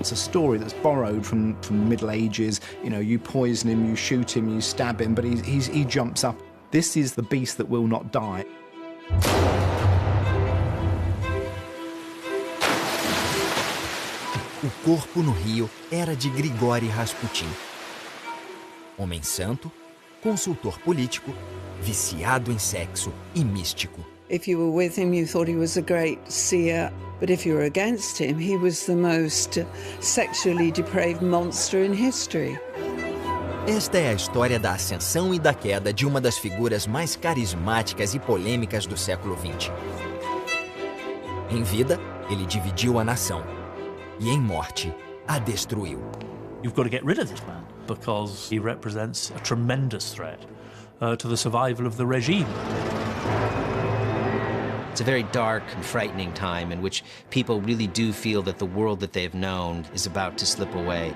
It's a story that's borrowed from the Middle Ages. You know, you poison him, you shoot him, you stab him, but he jumps up. This is the beast that will not die. O corpo no rio era de Grigori Rasputin. Homem santo, consultor político, viciado em sexo e místico. If you were with him, you thought he was a great seer. But if you were against him, he was the most sexually depraved monster in history. Esta é a história da ascensão e da queda de uma das figuras mais carismáticas e polêmicas do século XX. Em vida, ele dividiu a nação. E em morte, a destruiu. You've got to get rid of this man because he represents a tremendous threat to the survival of the regime. It's a very dark and frightening time in which people really do feel that the world that they've known is about to slip away.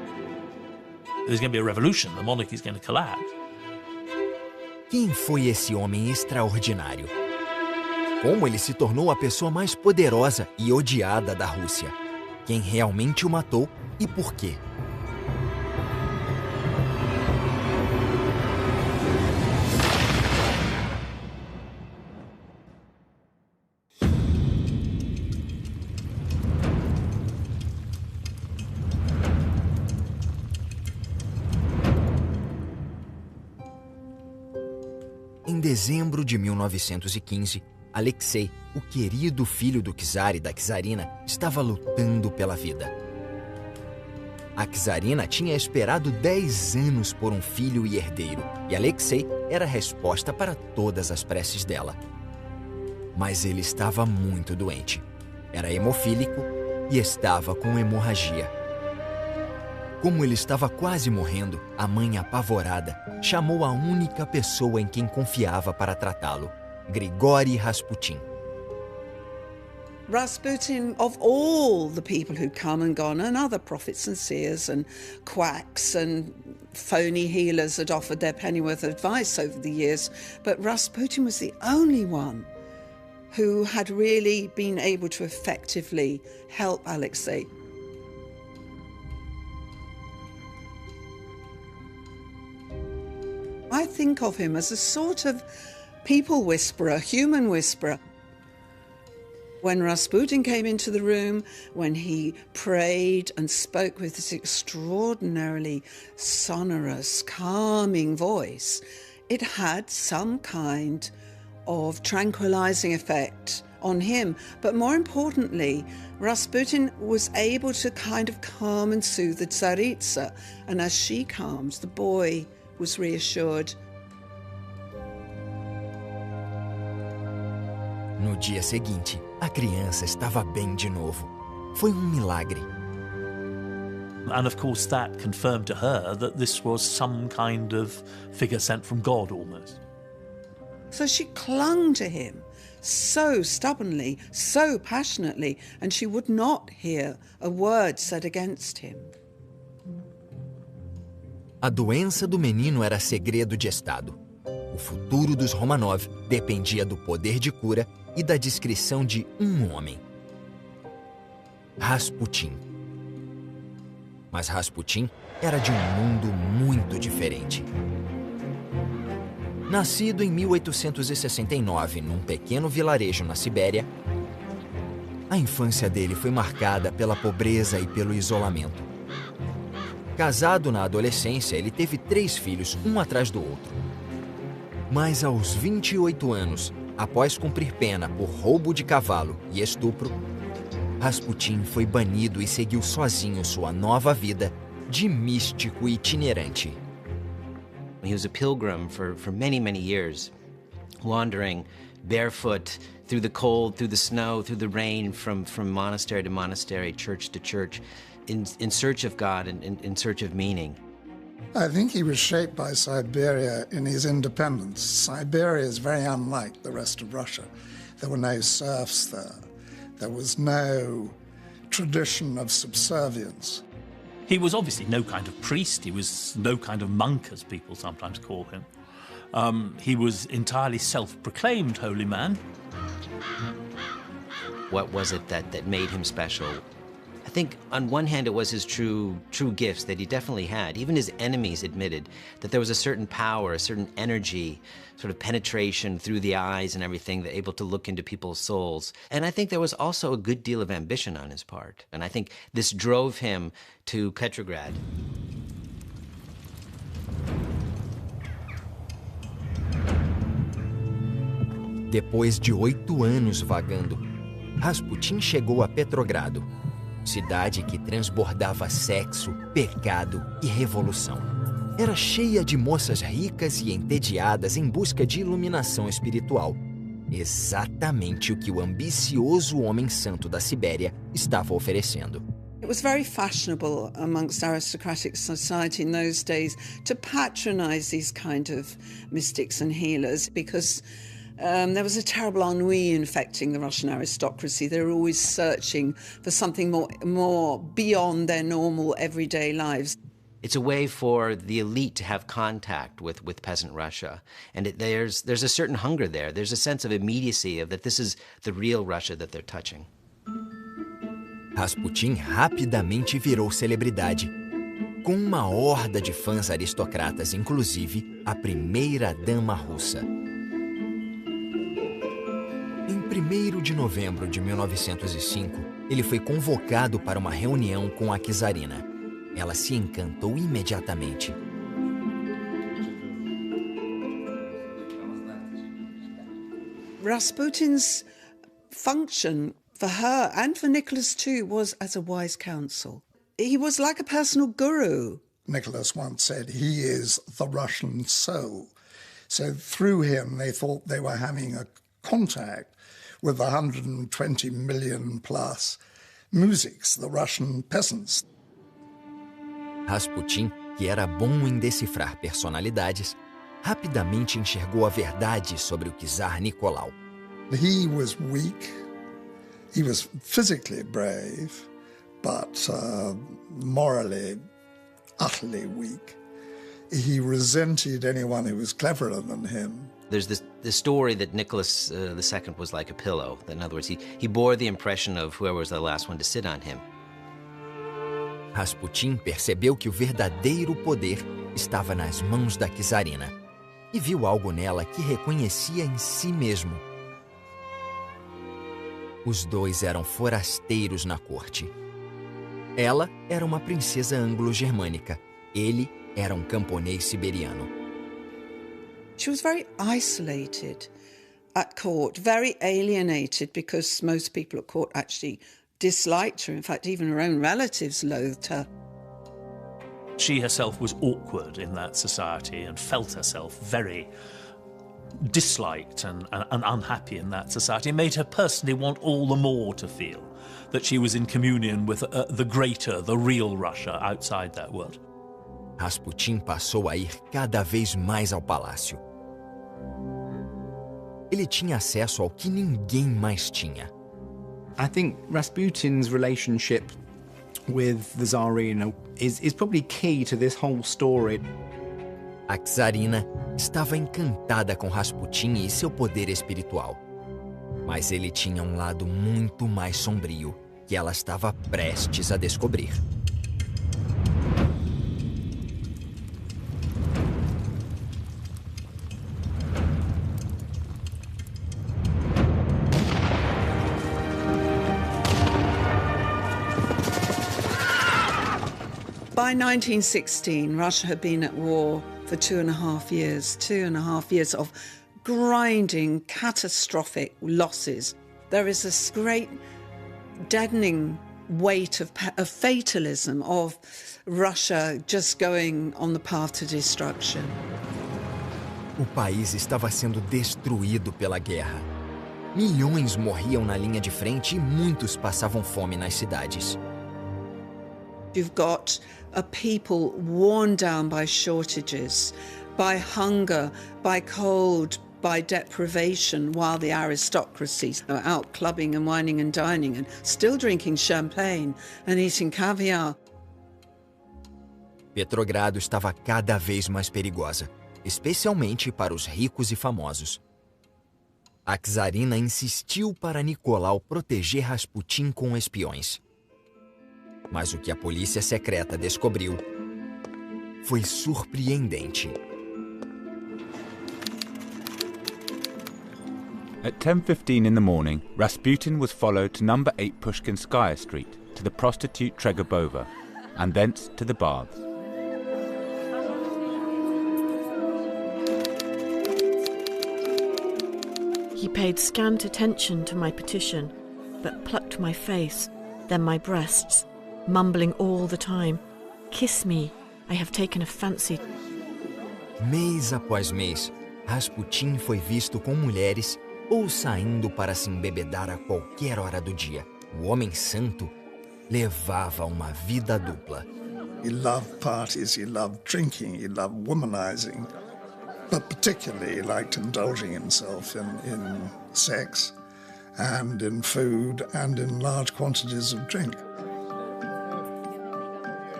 There's going to be a revolution. The monarchy is going to collapse. Quem foi esse homem extraordinário? Como ele se tornou a pessoa mais poderosa e odiada da Rússia? Quem realmente o matou e por quê? Em dezembro de 1915, Alexei, o querido filho do czar e da czarina, estava lutando pela vida. A czarina tinha esperado 10 anos por um filho e herdeiro, e Alexei era a resposta para todas as preces dela. Mas ele estava muito doente. Era hemofílico e estava com hemorragia. Como ele estava quase morrendo, a mãe apavorada chamou a única pessoa em quem confiava para tratá-lo, Grigori Rasputin. Rasputin, of all the people who come and gone, and other prophets and seers and quacks and phony healers had offered their pennyworth of advice over the years, but Rasputin was the only one who had really been able to effectively help Alexei. I think of him as a sort of people whisperer, human whisperer. When Rasputin came into the room, when he prayed and spoke with this extraordinarily sonorous, calming voice, it had some kind of tranquilizing effect on him. But more importantly, Rasputin was able to kind of calm and soothe the Tsaritsa. And as she calmed, the boy was reassured. No dia seguinte, a criança estava bem de novo. Foi milagre. And of course that confirmed to her that this was some kind of figure sent from God almost. So she clung to him so stubbornly, so passionately, and she would not hear a word said against him. A doença do menino era segredo de Estado. O futuro dos Romanov dependia do poder de cura e da discrição de um homem. Rasputin. Mas Rasputin era de um mundo muito diferente. Nascido em 1869 num pequeno vilarejo na Sibéria, a infância dele foi marcada pela pobreza e pelo isolamento. Casado na adolescência, ele teve 3 filhos, um atrás do outro. Mas aos 28 anos, após cumprir pena por roubo de cavalo e estupro, Rasputin foi banido e seguiu sozinho sua nova vida de místico itinerante. He was a pilgrim for many, many years, wandering barefoot through the cold, through the snow, through the rain, from monastery to monastery, church to church, in search of God and in search of meaning. I think he was shaped by Siberia in his independence. Siberia is very unlike the rest of Russia. There were no serfs there. There was no tradition of subservience. He was obviously no kind of priest. He was no kind of monk, as people sometimes call him. He was entirely self-proclaimed holy man. What was it that made him special? I think on one hand it was his true gifts that he definitely had. Even his enemies admitted that there was a certain power, a certain energy, sort of penetration through the eyes and everything, that able to look into people's souls. And I think there was also a good deal of ambition on his part. And I think this drove him to Petrograd. Depois de 8 anos vagando, Rasputin chegou a Petrogrado, cidade que transbordava sexo, pecado e revolução. Era cheia de moças ricas e entediadas em busca de iluminação espiritual. Exatamente o que o ambicioso homem santo da Sibéria estava oferecendo. It was very fashionable amongst aristocratic society in those days to patronize these kind of mystics and healers because there was a terrible ennui infecting the Russian aristocracy. They were always searching for something more beyond their normal everyday lives. It's a way for the elite to have contact with peasant Russia. And there's a certain hunger there. There's a sense of immediacy, of that this is the real Russia that they're touching. Rasputin rapidamente virou celebridade, com uma horda de fãs aristocratas, inclusive a primeira-dama russa. Em 1º de novembro de 1905, ele foi convocado para uma reunião com a czarina. Ela se encantou imediatamente. Rasputin's function for her and for Nicholas too was as a wise counsel. He was like a personal guru. Nicholas once said he is the Russian soul. So through him they thought they were having a contact with the 120 million plus muziks, the Russian peasants. Rasputin, que era bom em decifrar personalidades, rapidamente enxergou a verdade sobre o czar Nicolau. He was weak. He was physically brave, but morally, utterly weak. He resented anyone who was cleverer than him. There's this story that Nicholas II was like a pillow. In other words, he bore the impression of whoever was the last one to sit on him. Rasputin percebeu que o verdadeiro poder estava nas mãos da czarina e viu algo nela que reconhecia em si mesmo. Os dois eram forasteiros na corte. Ela era uma princesa anglo-germânica. Ele era um camponês siberiano. She was very isolated at court, very alienated because most people at court actually disliked her. In fact, even her own relatives loathed her. She herself was awkward in that society and felt herself very disliked and unhappy in that society. It made her personally want all the more to feel that she was in communion with the greater, the real Russia outside that world. Rasputin passou a ir cada vez mais ao palácio. Ele tinha acesso ao que ninguém mais tinha. I think Rasputin's relationship with the Tsarina is probably key to this whole story. A czarina estava encantada com Rasputin e seu poder espiritual. Mas ele tinha um lado muito mais sombrio que ela estava prestes a descobrir. By 1916, Russia had been at war for 2.5 years, 2.5 years of grinding, catastrophic losses. There is this great deadening weight of fatalism of Russia just going on the path to destruction. O país estava sendo destruído pela guerra. Milhões morriam na linha de frente e muitos passavam fome nas cidades. You've got a people worn down by shortages, by hunger, by cold, by deprivation, while the aristocracy are out clubbing and wining and dining and still drinking champagne and eating caviar. Petrogrado estava cada vez mais perigosa, especialmente para os ricos e famosos. A czarina insistiu para Nicolau proteger Rasputin com espiões. Mas o que a polícia secreta descobriu foi surpreendente. At 10:15 in the morning, Rasputin was followed to number 8 Pushkinskaya Street, to the prostitute Tregobova, and thence to the baths. He paid scant attention to my petition, but plucked my face, then my breasts, mumbling all the time, "Kiss me, I have taken a fancy." Mês após mês, Rasputin foi visto com mulheres ou saindo para se embebedar a qualquer hora do dia. O homem santo levava uma vida dupla. He loved parties, he loved drinking, he loved womanizing, but particularly he liked indulging himself in sex and in food and in large quantities of drink.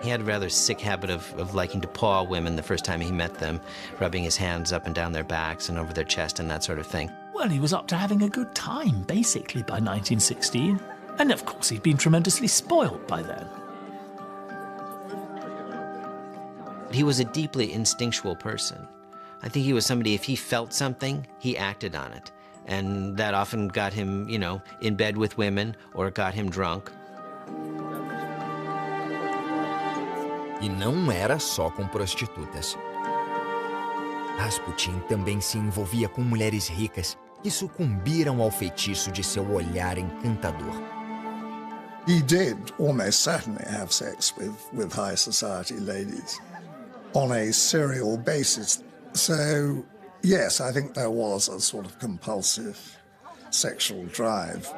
He had a rather sick habit of liking to paw women the first time he met them, rubbing his hands up and down their backs and over their chest and that sort of thing. Well, he was up to having a good time, basically, by 1916. And of course, he'd been tremendously spoiled by then. He was a deeply instinctual person. I think he was somebody, if he felt something, he acted on it. And that often got him, in bed with women or got him drunk. E não era só com prostitutas. Rasputin também se envolvia com mulheres ricas que sucumbiram ao feitiço de seu olhar encantador. He did almost certainly have sex with high society ladies on a serial basis. So, yes, I think there was a sort of compulsive sexual drive.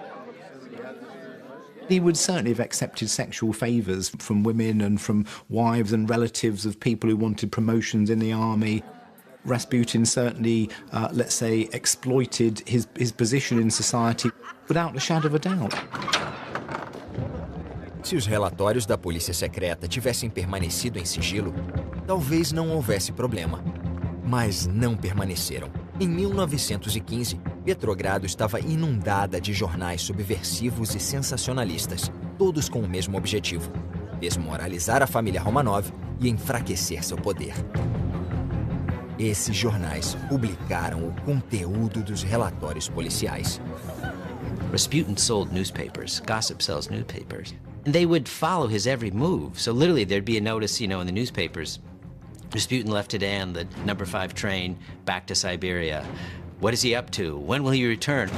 He would certainly have accepted sexual favours from women and from wives and relatives of people who wanted promotions in the army. Rasputin certainly, let's say, exploited his position in society without a shadow of a doubt. Se os relatórios da polícia secreta tivessem permanecido em sigilo, talvez não houvesse problema. Mas não permaneceram. Em 1915, Petrogrado estava inundada de jornais subversivos e sensacionalistas, todos com o mesmo objetivo: desmoralizar a família Romanov e enfraquecer seu poder. Esses jornais publicaram o conteúdo dos relatórios policiais. Rasputin sold newspapers. Gossip sells newspapers. And they would follow his every move. So literally there'd be a notice, in the newspapers. Rasputin left today on the number 5 train back to Siberia. What is he up to? When will he return?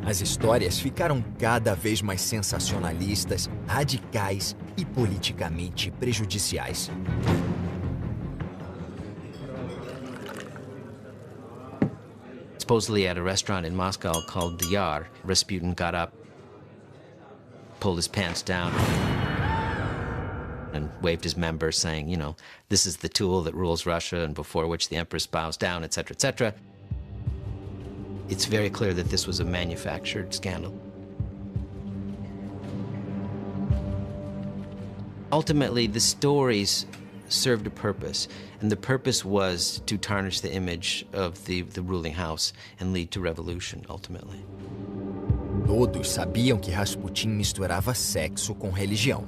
As histórias ficaram cada vez mais sensacionalistas, radicais e politicamente prejudiciais. Supposedly at a restaurant in Moscow called the Yar, Rasputin got up, pulled his pants down, and waved his members saying, this is the tool that rules Russia and before which the empress bows down, etc., etc. It's very clear that this was a manufactured scandal. Ultimately, the stories served a purpose, and the purpose was to tarnish the image of the ruling house and lead to revolution, ultimately. Todos sabiam que Rasputin misturava sexo com religião.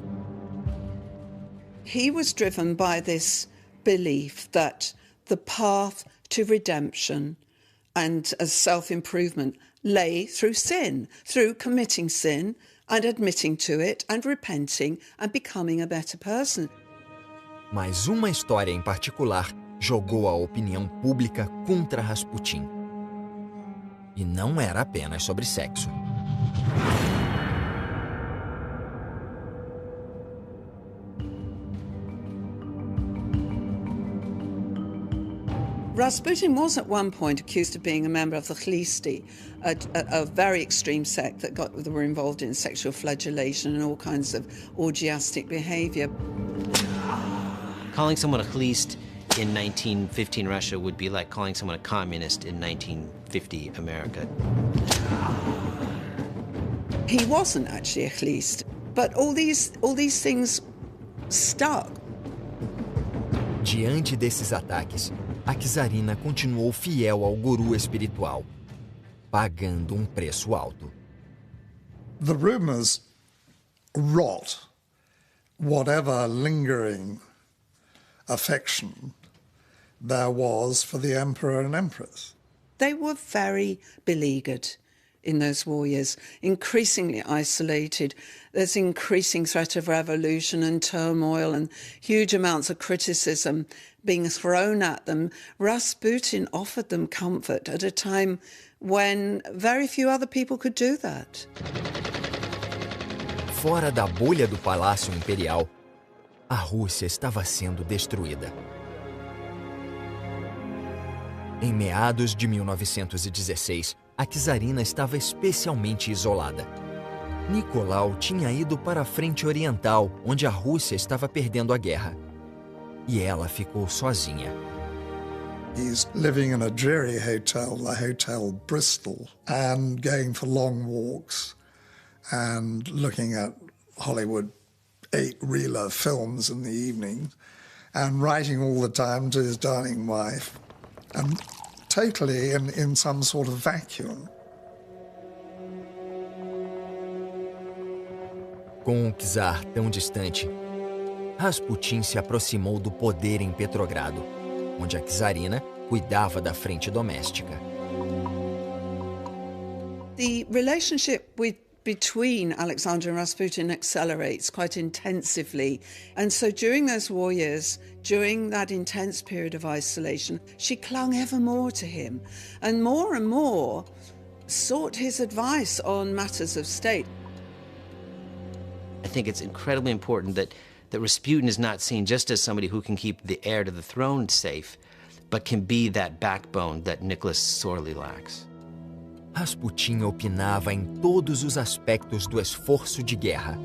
He was driven by this belief that the path to redemption and as self-improvement lay through sin, through committing sin and admitting to it and repenting and becoming a better person. Mas uma história em particular jogou a opinião pública contra Rasputin. E não era apenas sobre sexo. Rasputin was at one point accused of being a member of the Khlisti, a very extreme sect that were involved in sexual flagellation and all kinds of orgiastic behavior. Calling someone a Khlist in 1915 Russia would be like calling someone a communist in 1950 America. He wasn't actually a Khlist, but all these things stuck. Diante desses ataques, a czarina continuou fiel ao guru espiritual, pagando preço alto. The rumors rot whatever lingering affection there was for the emperor and empress. They were very beleaguered in those war years, increasingly isolated. There's increasing threat of revolution and turmoil and huge amounts of criticism being thrown at them. Rasputin offered them comfort at a time when very few other people could do that. Fora da bolha do Palácio Imperial, a Rússia estava sendo destruída. Em meados de 1916, a czarina estava especialmente isolada. Nicolau tinha ido para a frente oriental, onde a Rússia estava perdendo a guerra. E ela ficou sozinha. He's living in a dreary hotel, the Hotel Bristol, and going for long walks and looking at Hollywood 8-reeler films in the evening and writing all the time to his darling wife, and totally in some sort of vacuum. Com o czar tão distante, Rasputin se aproximou do poder em Petrogrado, onde a czarina cuidava da frente doméstica. The relationship between Alexander and Rasputin accelerates quite intensively. And so during those war years, during that intense period of isolation, she clung ever more to him and more sought his advice on matters of state. I think it's incredibly important that Rasputin is not seen just as somebody who can keep the heir to the throne safe, but can be that backbone that Nicholas sorely lacks. Rasputin opinava em todos os aspectos do esforço de guerra.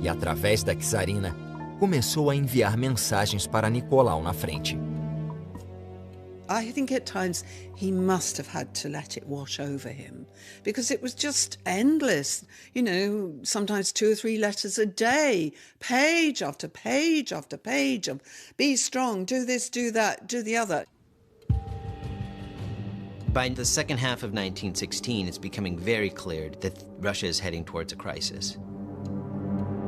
E, através da czarina, começou a enviar mensagens para Nicolau na frente. I think at times he must have had to let it wash over him because it was just endless. You know, sometimes 2 or 3 letters a day, page after page after page of be strong, do this, do that, do the other. By the second half of 1916, it's becoming very clear that Russia is heading towards a crisis.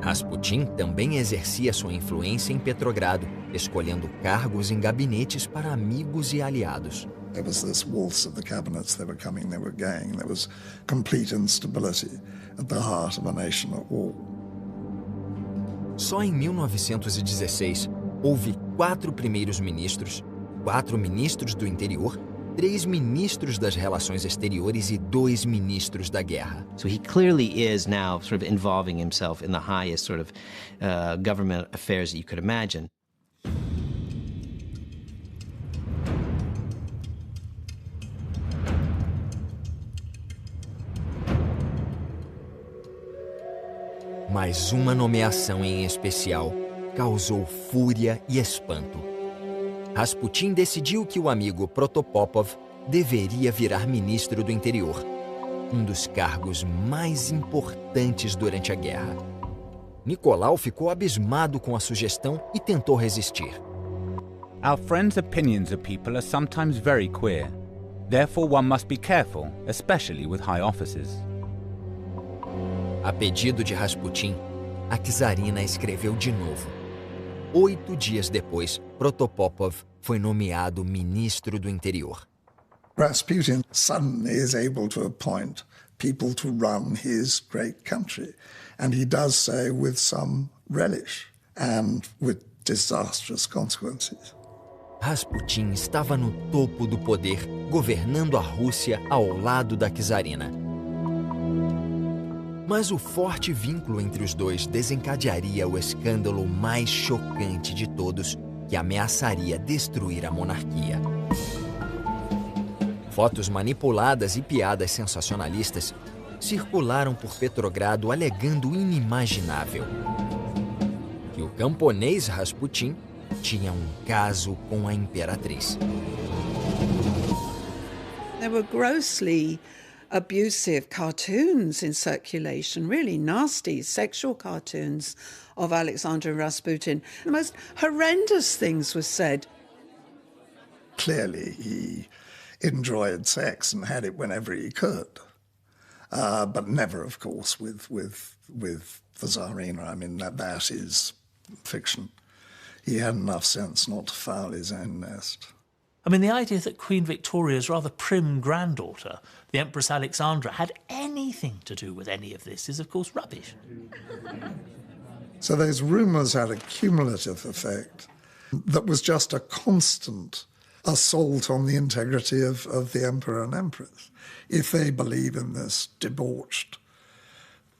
Rasputin também exercia sua influência em Petrogrado, escolhendo cargos em gabinetes para amigos e aliados. There was this waltz of the cabinets. They were coming, they were going. There was complete instability at the heart of a nation at war. Só em 1916, houve 4 primeiros-ministros, 4 ministros do interior, 3 ministros das relações exteriores e 2 ministros da guerra. So he clearly is now sort of involving himself in the highest sort of government affairs that you could imagine. Mas uma nomeação em especial causou fúria e espanto. Rasputin decidiu que o amigo Protopopov deveria virar ministro do interior, um dos cargos mais importantes durante a guerra. Nicolau ficou abismado com a sugestão e tentou resistir. Our friends' opinions of people are sometimes very queer. Therefore one must be careful, especially with high offices. A pedido de Rasputin, a czarina escreveu de novo. 8 dias depois, Protopopov foi nomeado ministro do interior. Rasputin suddenly is able to appoint people to run his great country, and he does so with some relish and with disastrous consequences. Rasputin estava no topo do poder, governando a Rússia ao lado da czarina. Mas o forte vínculo entre os dois desencadearia o escândalo mais chocante de todos, que ameaçaria destruir a monarquia. Fotos manipuladas e piadas sensacionalistas circularam por Petrogrado alegando o inimaginável: que o camponês Rasputin tinha um caso com a imperatriz. There were grossly abusive cartoons in circulation, really nasty sexual cartoons of Alexander Rasputin. The most horrendous things were said. Clearly, he enjoyed sex and had it whenever he could, but never, of course, with the Tsarina. I mean, that is fiction. He had enough sense not to foul his own nest. I mean, the idea that Queen Victoria's rather prim granddaughter, the Empress Alexandra, had anything to do with any of this is, of course, rubbish. So those rumours had a cumulative effect that was just a constant assault on the integrity of the Emperor and Empress. If they believe in this debauched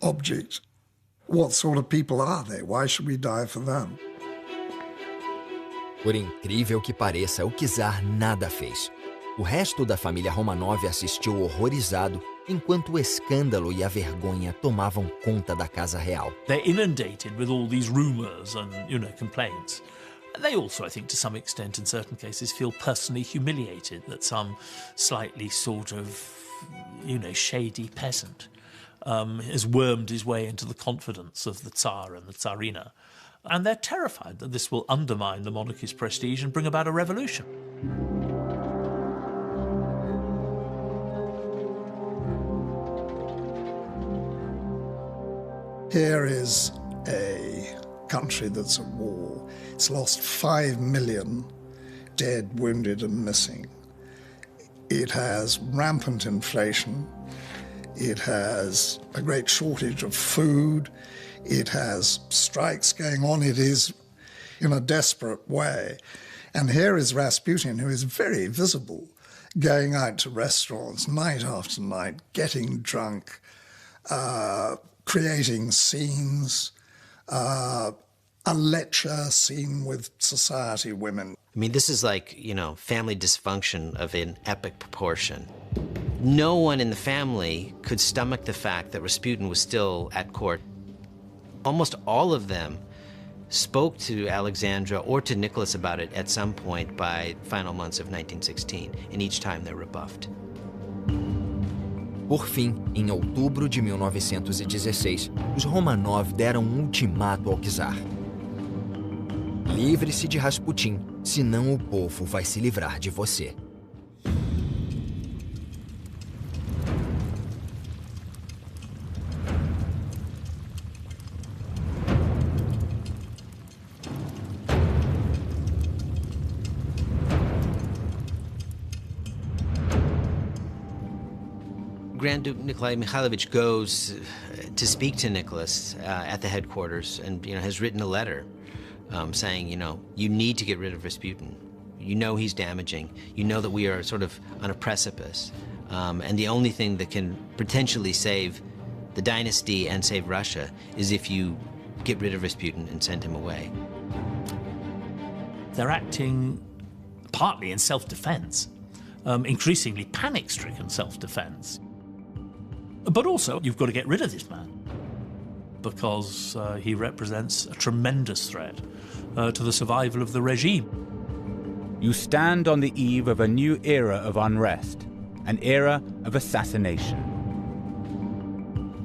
object, what sort of people are they? Why should we die for them? Por incrível que pareça, o czar nada fez. O resto da família Romanov assistiu horrorizado enquanto o escândalo e a vergonha tomavam conta da casa real. They're inundated with all these rumours and, complaints. They also, I think, to some extent, in certain cases, feel personally humiliated that some slightly sort of, shady peasant has wormed his way into the confidence of the Tsar and the Tsarina. And they're terrified that this will undermine the monarchy's prestige and bring about a revolution. Here is a country that's at war. It's lost 5 million dead, wounded and missing. It has rampant inflation. It has a great shortage of food. It has strikes going on. It is in a desperate way. And here is Rasputin, who is very visible, going out to restaurants night after night, getting drunk, creating scenes, a lecture scene with society women. I mean, this is like, family dysfunction of an epic proportion. No one in the family could stomach the fact that Rasputin was still at court. Almost all of them spoke to Alexandra or to Nicholas about it at some point by final months of 1916, and each time they're rebuffed. Por fim, em outubro de 1916, os Romanov deram ultimato ao czar. Livre-se de Rasputin, senão o povo vai se livrar de você. Grand Duke Nikolai Mikhailovich goes to speak to Nicholas at the headquarters and has written a letter saying, you need to get rid of Rasputin. He's damaging. That we are sort of on a precipice. And the only thing that can potentially save the dynasty and save Russia is if you get rid of Rasputin and send him away. They're acting partly in self-defense, increasingly panic-stricken self-defense. But also, you've got to get rid of this man because he represents a tremendous threat to the survival of the regime. You stand on the eve of a new era of unrest, an era of assassination.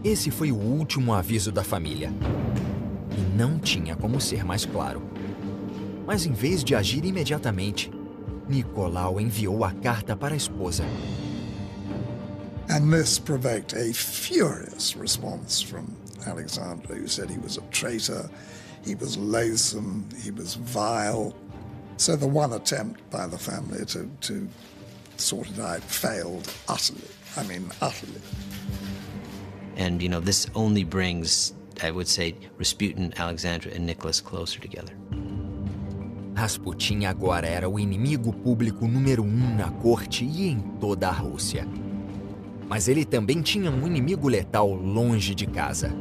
Esse foi o último aviso da família. E não tinha como ser mais claro. Mas em vez de agir imediatamente, Nicolau enviou a carta para a esposa. And this provoked a furious response from Alexandra, who said he was a traitor, he was loathsome, he was vile. So the one attempt by the family to sort it out failed utterly. I mean, utterly. And, this only brings, I would say, Rasputin, Alexandra, and Nicholas closer together. Rasputin agora era o inimigo público número 1 na corte e em toda a Rússia. Mas ele também tinha um inimigo letal longe de casa.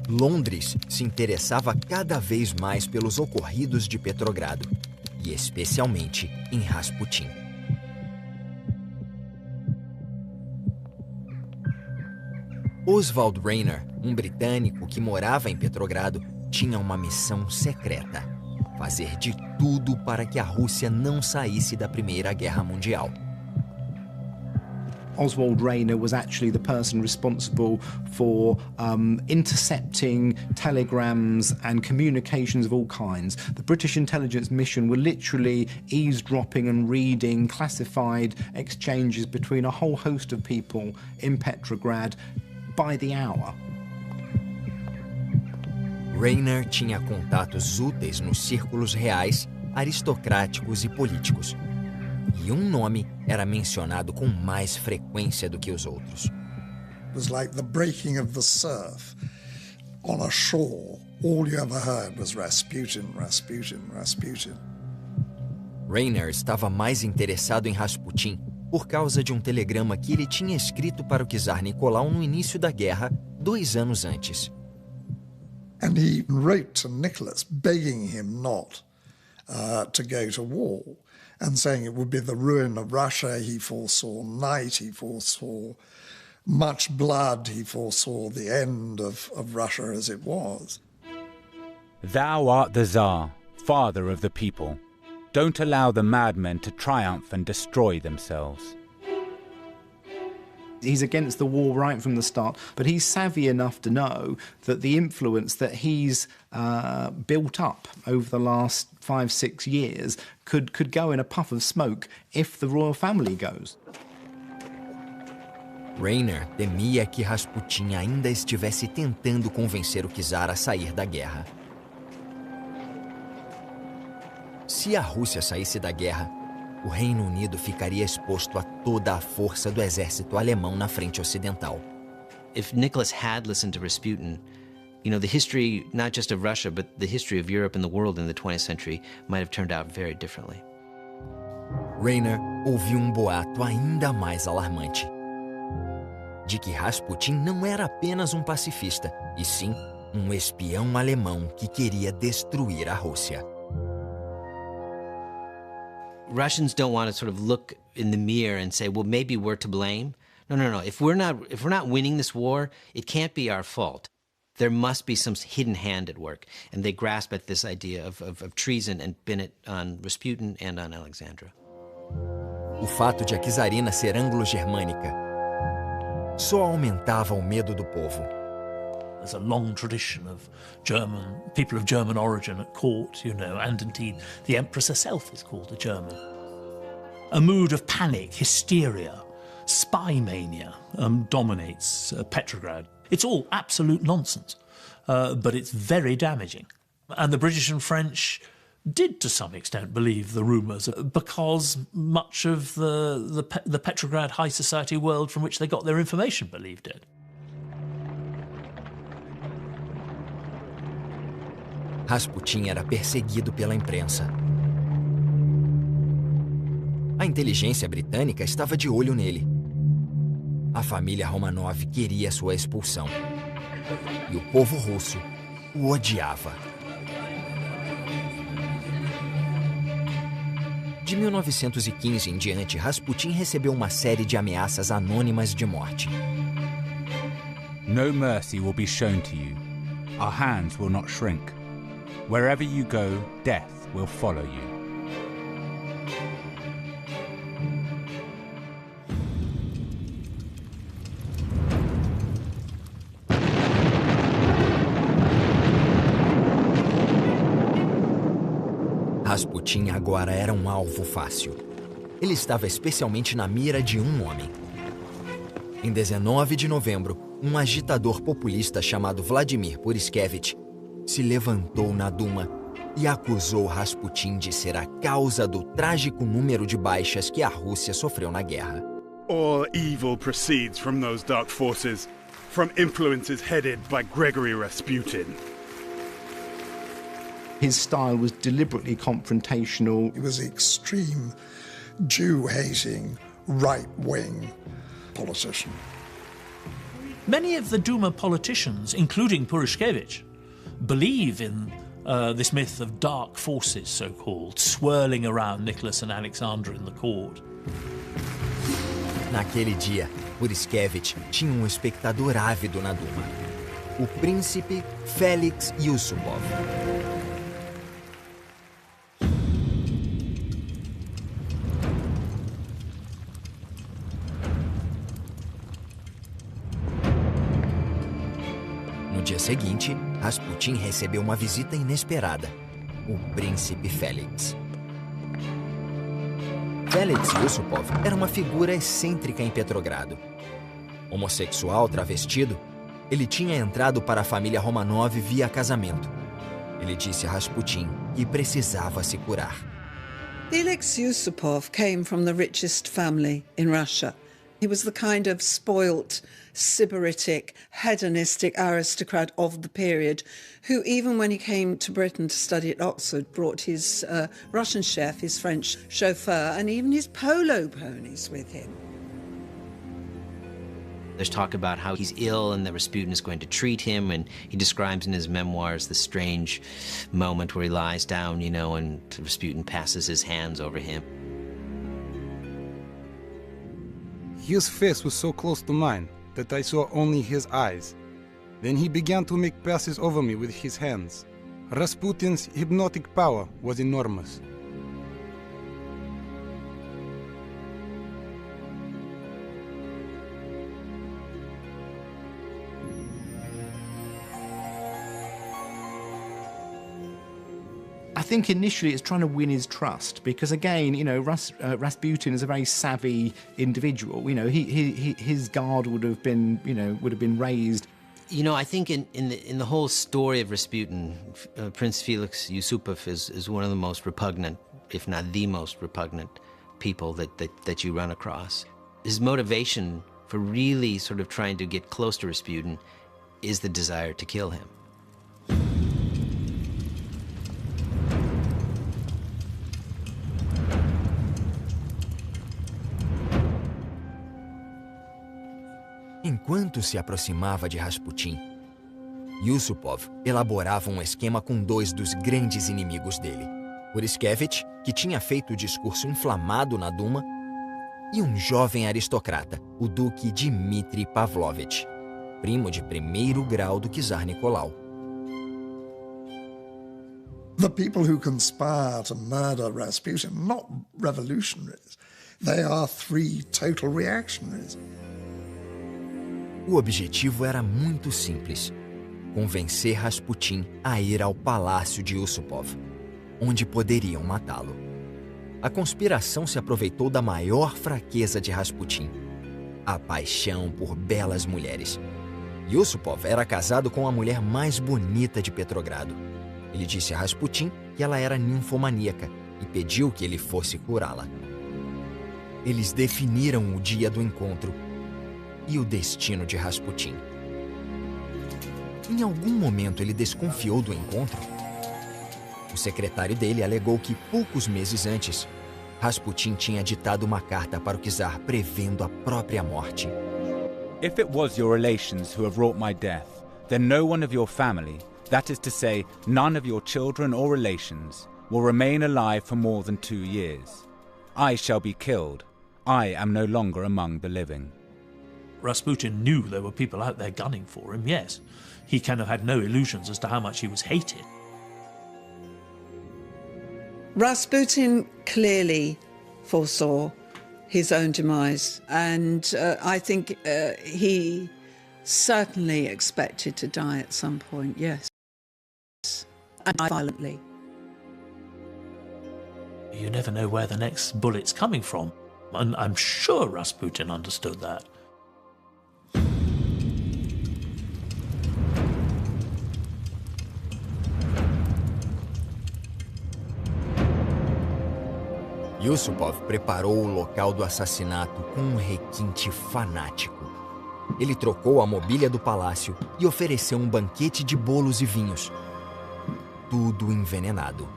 Londres se interessava cada vez mais pelos ocorridos de Petrogrado, e especialmente em Rasputin. Oswald Rayner, um britânico que morava em Petrogrado, tinha uma missão secreta: fazer de tudo para que a Rússia não saísse da Primeira Guerra Mundial. Oswald Rayner was actually the person responsible for intercepting telegrams and communications of all kinds. The British intelligence mission were literally eavesdropping and reading classified exchanges between a whole host of people in Petrograd by the hour. Rayner tinha contatos úteis nos círculos reais, aristocráticos e políticos. E nome era mencionado com mais frequência do que os outros. It was like the breaking of the surf on a shore. All you ever heard was Rasputin, Rasputin, Rasputin. Rayner estava mais interessado em Rasputin por causa de telegrama que ele tinha escrito para o czar Nicolau no início da guerra, 2 anos antes. And he wrote to Nicholas begging him not to go to war and saying it would be the ruin of Russia. He foresaw night, he foresaw much blood, he foresaw the end of Russia as it was. Thou art the Tsar, father of the people. Don't allow the madmen to triumph and destroy themselves. He's against the war right from the start, but he's savvy enough to know that the influence that he's built up over the last 5-6 years could go in a puff of smoke if the royal family goes. Rayner temia que Rasputin ainda estivesse tentando convencer o czar a sair da guerra. Se a Rússia saísse da guerra, o Reino Unido ficaria exposto a toda a força do exército alemão na frente ocidental. If Nicholas had listened to Rasputin, you know, the history, not just of Russia, but the history of Europe and the world in the 20th century might have turned out very differently. Rayner ouviu boato ainda mais alarmante. De que Rasputin não era apenas pacifista, e sim espião alemão que queria destruir a Rússia. Russians don't want to sort of look in the mirror and say, well, maybe we're to blame. No. If we're not winning this war, it can't be our fault. There must be some hidden hand at work. And they grasp at this idea of treason and pin it on Rasputin and on Alexandra. O fato de a czarina ser anglo-germânica só aumentava o medo do povo. There's a long tradition of people of German origin at court, you know, and indeed the Empress herself is called a German. A mood of panic, hysteria, spy mania dominates Petrograd. It's all absolute nonsense, but it's very damaging. And the British and French did to some extent believe the rumours because much of the Petrograd high society world from which they got their information believed it. Rasputin era perseguido pela imprensa. A inteligência britânica estava de olho nele. A família Romanov queria sua expulsão. E o povo russo o odiava. De 1915 em diante, Rasputin recebeu uma série de ameaças anônimas de morte. No mercy will be shown to you. Our hands will not shrink. Wherever you go, death will follow you. Rasputin agora era alvo fácil. Ele estava especialmente na mira de homem. Em 19 de novembro, agitador populista chamado Vladimir Purishkevich se levantou na Duma e acusou Rasputin de ser a causa do trágico número de baixas que a Rússia sofreu na guerra. All evil proceeds from those dark forces, from influences headed by Gregory Rasputin. His style was deliberately confrontational. He was an extreme Jew-hating, right-wing politician. Many of the Duma politicians, including Purishkevich, believe in this myth of dark forces, so-called, swirling around Nicholas and Alexandra in the court. Naquele dia, Purishkevich tinha espectador ávido na Duma. O príncipe Felix Yusupov. seguinte, Rasputin recebeu uma visita inesperada: o príncipe Félix. Félix Yusupov era uma figura excêntrica em Petrogrado. Homossexual travestido, ele tinha entrado para a família Romanov via casamento. Ele disse a Rasputin que precisava se curar. Felix Yusupov came from the richest family in Russia. He was the kind of spoilt, sybaritic, hedonistic aristocrat of the period who, even when he came to Britain to study at Oxford, brought his Russian chef, his French chauffeur, and even his polo ponies with him. There's talk about how he's ill and that Rasputin is going to treat him, and he describes in his memoirs the strange moment where he lies down, you know, and Rasputin passes his hands over him. His face was so close to mine that I saw only his eyes. Then he began to make passes over me with his hands. Rasputin's hypnotic power was enormous. I think initially it's trying to win his trust because, again, you know, Rasputin is a very savvy individual. You know, his guard would have been raised. You know, I think in the whole story of Rasputin, Prince Felix Yusupov is one of the most repugnant, if not the most repugnant, people that you run across. His motivation for really sort of trying to get close to Rasputin is the desire to kill him. Enquanto se aproximava de Rasputin, Yusupov elaborava um esquema com dois dos grandes inimigos dele: Puriskevich, que tinha feito o discurso inflamado na Duma, e um jovem aristocrata, o duque Dmitri Pavlovich, primo de primeiro grau do czar Nicolau. The people who conspire to murder Rasputin are not revolutionaries. They are three total reactionaries. O objetivo era muito simples: convencer Rasputin a ir ao palácio de Yusupov, onde poderiam matá-lo. A conspiração se aproveitou da maior fraqueza de Rasputin: a paixão por belas mulheres. Yusupov era casado com a mulher mais bonita de Petrogrado. Ele disse a Rasputin que ela era ninfomaníaca e pediu que ele fosse curá-la. Eles definiram o dia do encontro e o destino de Rasputin. Em algum momento ele desconfiou do encontro. O secretário dele alegou que poucos meses antes, Rasputin tinha ditado uma carta para o czar prevendo a própria morte. If it was your relations who have wrought my death, then no one of your family, that is to say, none of your children or relations, will remain alive for more than 2 years. I shall be killed. I am no longer among the living. Rasputin knew there were people out there gunning for him, yes. He kind of had no illusions as to how much he was hated. Rasputin clearly foresaw his own demise, and I think he certainly expected to die at some point, yes, and violently. You never know where the next bullet's coming from, and I'm sure Rasputin understood that. Yusupov preparou o local do assassinato com um requinte fanático. Ele trocou a mobília do palácio e ofereceu um banquete de bolos e vinhos. Tudo envenenado.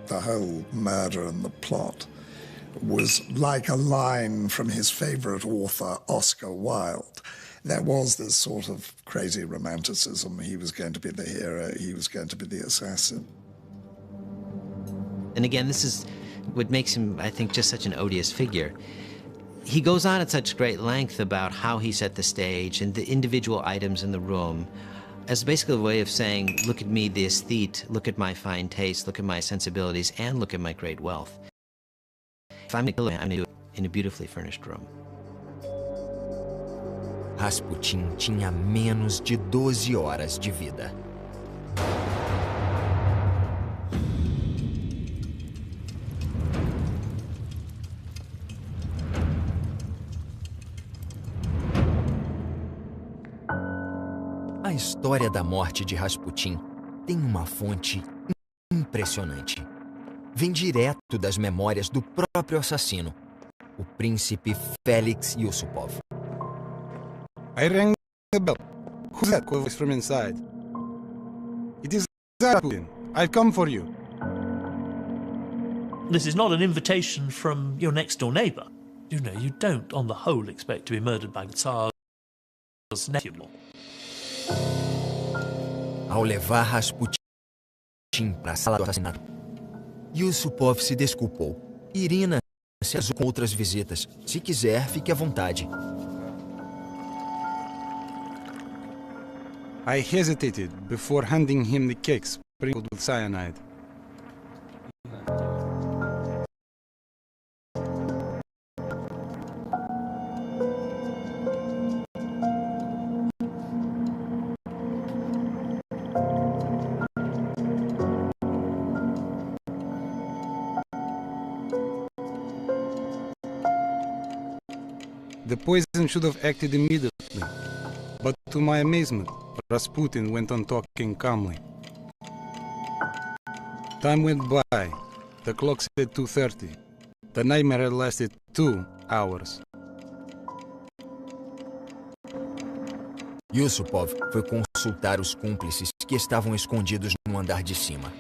The whole murder and the plot was like a line from his favorite author, Oscar Wilde. There was this sort of crazy romanticism. He was going to be the hero, he was going to be the assassin. And again, this is what makes him, I think, just such an odious figure. He goes on at such great length about how he set the stage and the individual items in the room as basically a way of saying, look at me, the aesthete, look at my fine taste, look at my sensibilities, and look at my great wealth. If I'm going to kill him, I'm going to do it in a beautifully furnished room. Rasputin tinha menos de 12 horas de vida. A história da morte de Rasputin tem uma fonte impressionante. Vem direto das memórias do próprio assassino, o príncipe Felix Yusupov. I rang the bell. Who's that? Voice from inside. It is Rasputin. I've come for you. This is not an invitation from your next-door neighbour. You know, you don't, on the whole, expect to be murdered by the Tsar's nephew. Ao levar Rasputin para a sala do assassinato, Yusupov se desculpou. Irina se casou com outras visitas. Se quiser, fique à vontade. I hesitated before handing him the cakes sprinkled with cyanide. The poison should have acted immediately, but to my amazement, Rasputin went on talking calmly. Time went by. The clock said 2:30. The nightmare had lasted 2 hours. Yusupov foi consultar os cúmplices que estavam escondidos no andar de cima.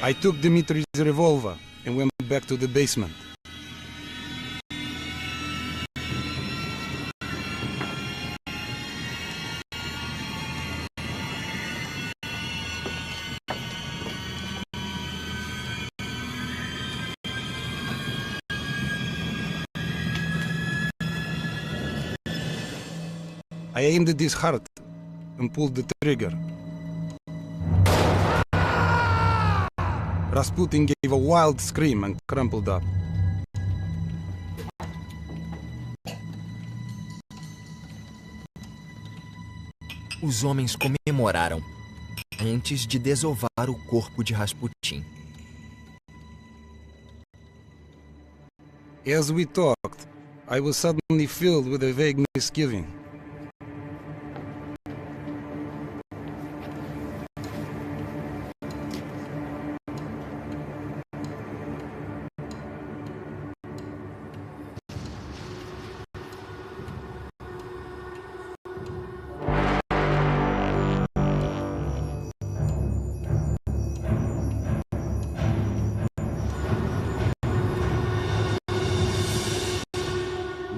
I took Dmitri's revolver and went back to the basement. I aimed at his heart and pulled the trigger. Rasputin gave a wild scream and crumpled up. Os homens comemoraram antes de desovar o corpo de Rasputin. As we talked, I was suddenly filled with a vague misgiving.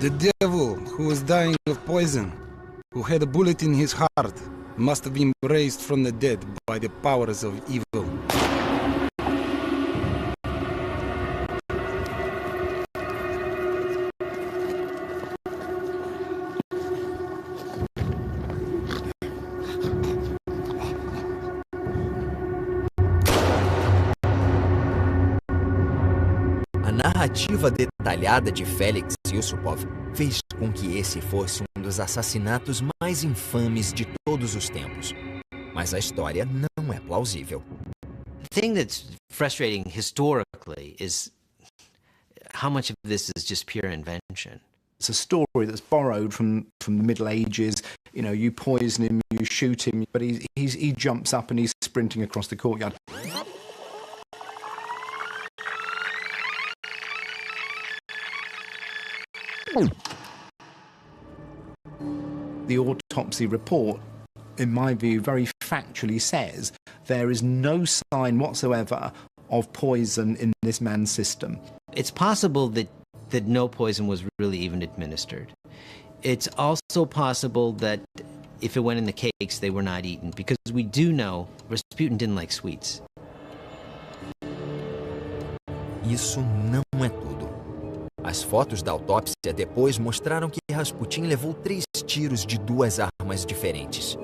The devil who was dying of poison, who had a bullet in his heart, must have been raised from the dead by the powers of evil. A narrativa detalhada de Felix Yusupov fez com que esse fosse um dos assassinatos mais infames de todos os tempos. Mas a história não é plausível. The thing that's frustrating historically is how much of this is just pure invention. It's a story that's borrowed from the Middle Ages. You know, you poison him, you shoot him, but he jumps up and he's sprinting across the courtyard. The autopsy report, in my view, very factually says there is no sign whatsoever of poison in this man's system. It's possible that no poison was really even administered. It's also possible that if it went in the cakes, they were not eaten, because we do know Rasputin didn't like sweets. Isso não é tudo. As fotos da autópsia depois mostraram que Rasputin levou 3 tiros de 2 armas diferentes.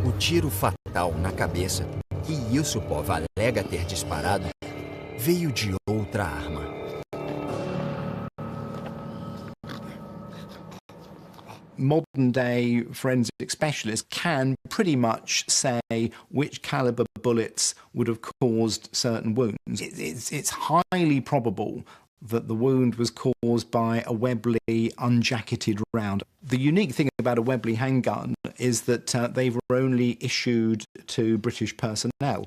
O tiro fatal na cabeça, que Yusupov alega ter disparado, veio de outra arma. Modern-day forensic specialists can pretty much say which caliber bullets would have caused certain wounds. It's highly probable that the wound was caused by a Webley unjacketed round. The unique thing about a Webley handgun is that they were only issued to British personnel.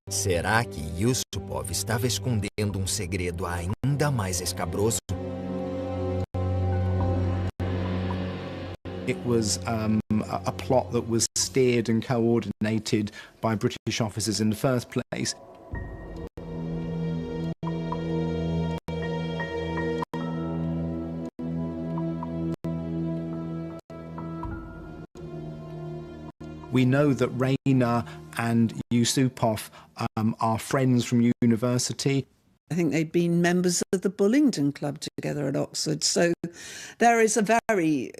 Será que Yusupov estava escondendo um segredo ainda mais escabroso? It was a plot that was steered and coordinated by British officers in the first place. We know that Rayner and Yusupov are friends from university. I think they'd been members of the Bullingdon Club together at Oxford. So there is a very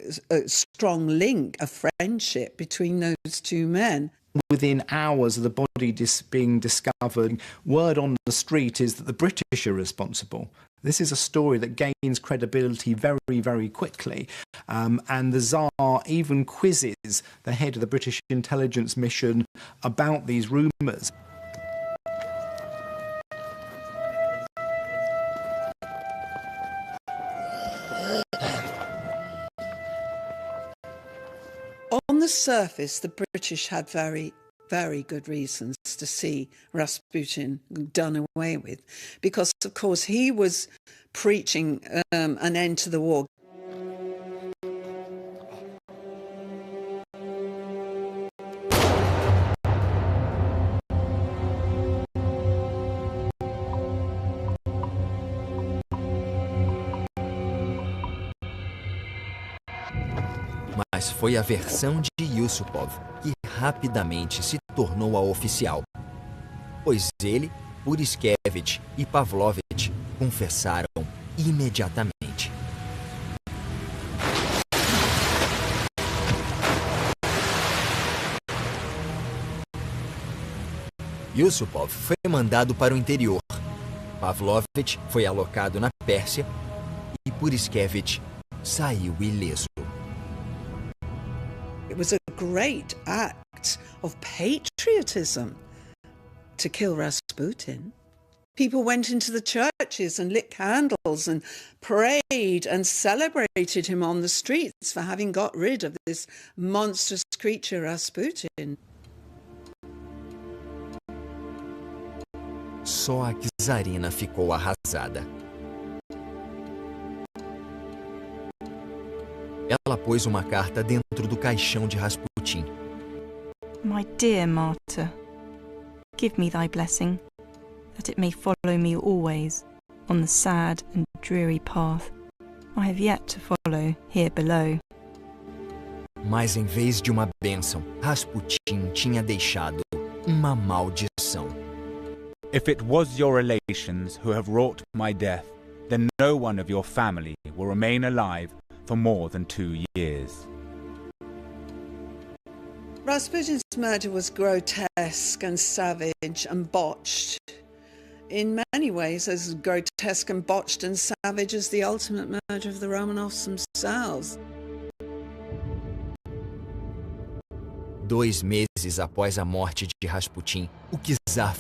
strong link, a friendship between those two men. Within hours of the body being discovered, word on the street is that the British are responsible. This is a story that gains credibility very, very quickly. And the Tsar even quizzes the head of the British intelligence mission about these rumours. On the surface, the British had very, very good reasons to see Rasputin done away with, because, of course, he was preaching an end to the war. Mas foi a versão de Yusupov que rapidamente se tornou a oficial, pois ele, Puriskevich e Pavlovich confessaram imediatamente. Yusupov foi mandado para o interior, Pavlovich foi alocado na Pérsia e Puriskevich saiu ileso. It was a great act of patriotism to kill Rasputin. People went into the churches and lit candles and prayed and celebrated him on the streets for having got rid of this monstrous creature Rasputin. Só a czarina ficou arrasada. Ela pôs uma carta dentro do caixão de Rasputin. My dear martyr, give me thy blessing, that it may follow me always on the sad and dreary path I have yet to follow here below. Mas em vez de uma bênção, Rasputin tinha deixado uma maldição. If it was your relations who have wrought my death, then no one of your family will remain alive for more than 2 years. Rasputin's murder was grotesque and savage and botched. In many ways, as grotesque and botched and savage as the ultimate murder of the Romanovs themselves. 2 meses após a morte de Rasputin, o czar